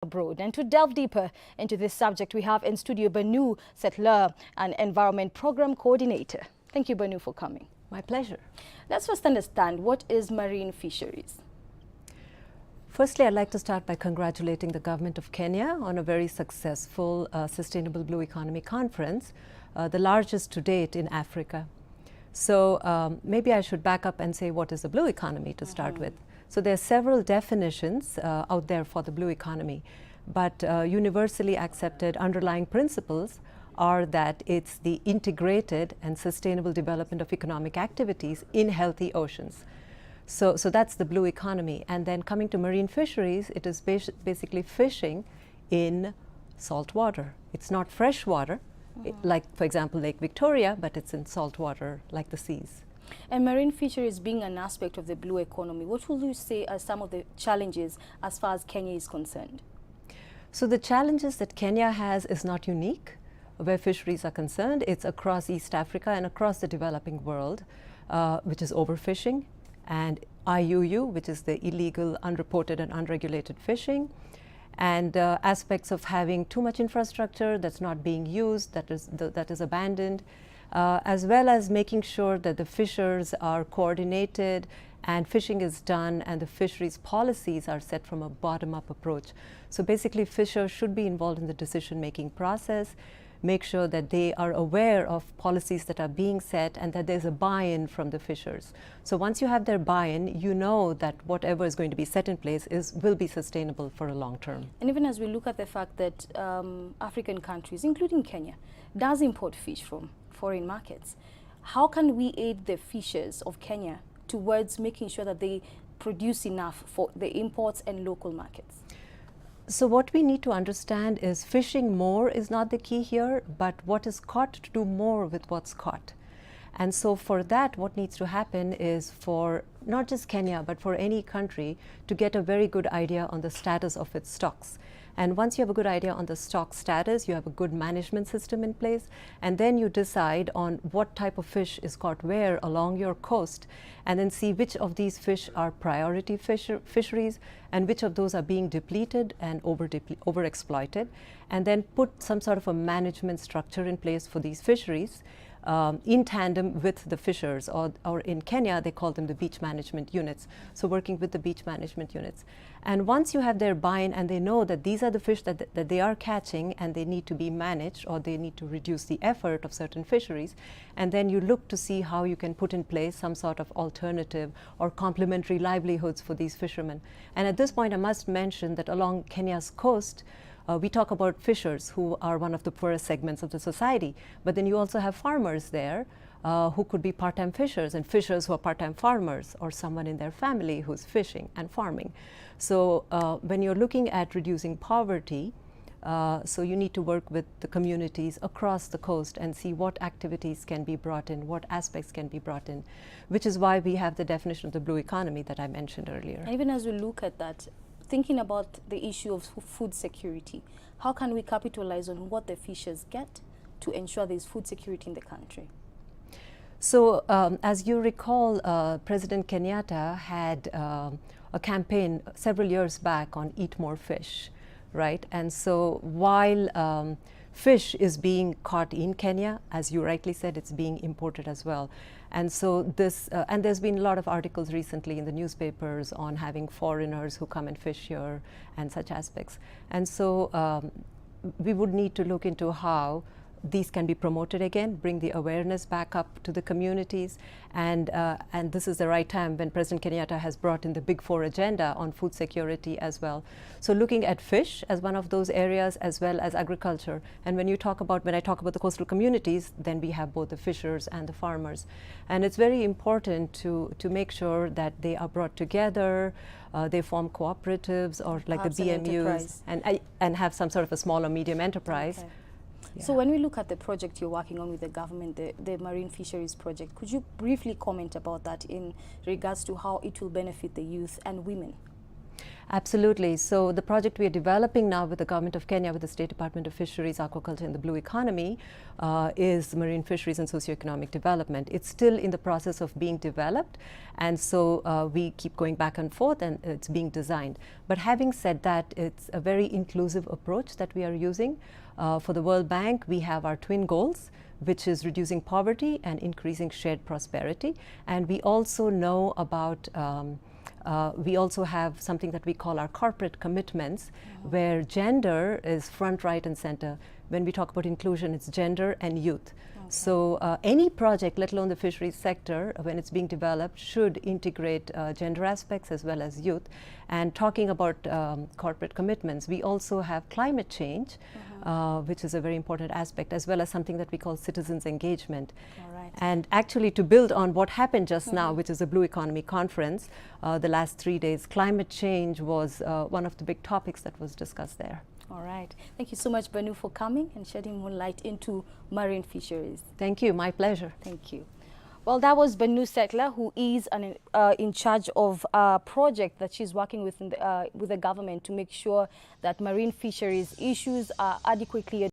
abroad. And to delve deeper into this subject, we have in studio Banu, settler and environment program coordinator. Thank you, Banu, for coming. My pleasure. Let's first understand, what is marine fisheries? Firstly, I'd like to start by congratulating the government of Kenya on a very successful Sustainable Blue Economy Conference, the largest to date in Africa. So maybe I should back up and say what is the blue economy to start with. So there are several definitions out there for the blue economy, but universally accepted underlying principles are that it's the integrated and sustainable development of economic activities in healthy oceans. So that's the blue economy. And then coming to marine fisheries, it is basically fishing in salt water. It's not fresh water, like, for example, Lake Victoria, but it's in salt water like the seas. And marine fisheries being an aspect of the blue economy, what will you say are some of the challenges as far as Kenya is concerned? So the challenges that Kenya has is not unique where fisheries are concerned. It's across East Africa and across the developing world, which is overfishing, and IUU, which is the illegal, unreported and unregulated fishing, and aspects of having too much infrastructure that's not being used, that is abandoned, as well as making sure that the fishers are coordinated and fishing is done and the fisheries policies are set from a bottom-up approach. So basically, fishers should be involved in the decision-making process, make sure that they are aware of policies that are being set and that there's a buy-in from the fishers. So once you have their buy-in, you know that whatever is going to be set in place will be sustainable for a long term. And even as we look at the fact that African countries, including Kenya, does import fish from foreign markets, how can we aid the fishers of Kenya towards making sure that they produce enough for the imports and local markets? So what we need to understand is fishing more is not the key here, but what is caught to do more with what's caught. And so for that, what needs to happen is for not just Kenya, but for any country to get a very good idea on the status of its stocks. And once you have a good idea on the stock status, you have a good management system in place, and then you decide on what type of fish is caught where along your coast, and then see which of these fish are priority fisheries and which of those are being depleted and overexploited, and then put some sort of a management structure in place for these fisheries in tandem with the fishers, or in Kenya, they call them the beach management units. So working with the beach management units. And once you have their buy-in and they know that these are the fish that they are catching and they need to be managed, or they need to reduce the effort of certain fisheries, and then you look to see how you can put in place some sort of alternative or complementary livelihoods for these fishermen. And at this point, I must mention that along Kenya's coast, we talk about fishers who are one of the poorest segments of the society, but then you also have farmers there who could be part-time fishers, and fishers who are part-time farmers, or someone in their family who's fishing and farming. So when you're looking at reducing poverty, so you need to work with the communities across the coast and see what activities can be brought in, what aspects can be brought in, which is why we have the definition of the blue economy that I mentioned earlier. And even as we look at that, thinking about the issue of food security, how can we capitalize on what the fishers get to ensure there's food security in the country? So as you recall, President Kenyatta had a campaign several years back on Eat More Fish, right? And so while fish is being caught in Kenya, as you rightly said, it's being imported as well. And so this, and there's been a lot of articles recently in the newspapers on having foreigners who come and fish here and such aspects. And so we would need to look into how these can be promoted again, bring the awareness back up to the communities, and this is the right time when President Kenyatta has brought in the Big Four agenda on food security as well. So looking at fish as one of those areas, as well as agriculture. And when I talk about the coastal communities, then we have both the fishers and the farmers. And it's very important to make sure that they are brought together, they form cooperatives or like the BMUs, and have some sort of a small or medium enterprise. Okay. Yeah. So when we look at the project you're working on with the government, the Marine Fisheries Project, could you briefly comment about that in regards to how it will benefit the youth and women? Absolutely. So the project we are developing now with the Government of Kenya, with the State Department of Fisheries, Aquaculture and the Blue Economy is marine fisheries and socioeconomic development. It's still in the process of being developed, and so we keep going back and forth, and it's being designed. But having said that, it's a very inclusive approach that we are using. For the World Bank, we have our twin goals, which is reducing poverty and increasing shared prosperity. And we also know about we also have something that we call our corporate commitments, where gender is front, right, and center. When we talk about inclusion, it's gender and youth. So any project, let alone the fisheries sector, when it's being developed, should integrate gender aspects as well as youth. And talking about corporate commitments, we also have climate change, which is a very important aspect, as well as something that we call citizens engagement. And actually, to build on what happened just now, which is a Blue Economy Conference, the last 3 days, climate change was one of the big topics that was discussed there. All right. Thank you so much, Banu, for coming and shedding more light into marine fisheries. Thank you. My pleasure. Thank you. Well, that was Banu Settler, who is in charge of a project that she's working with the government to make sure that marine fisheries issues are adequately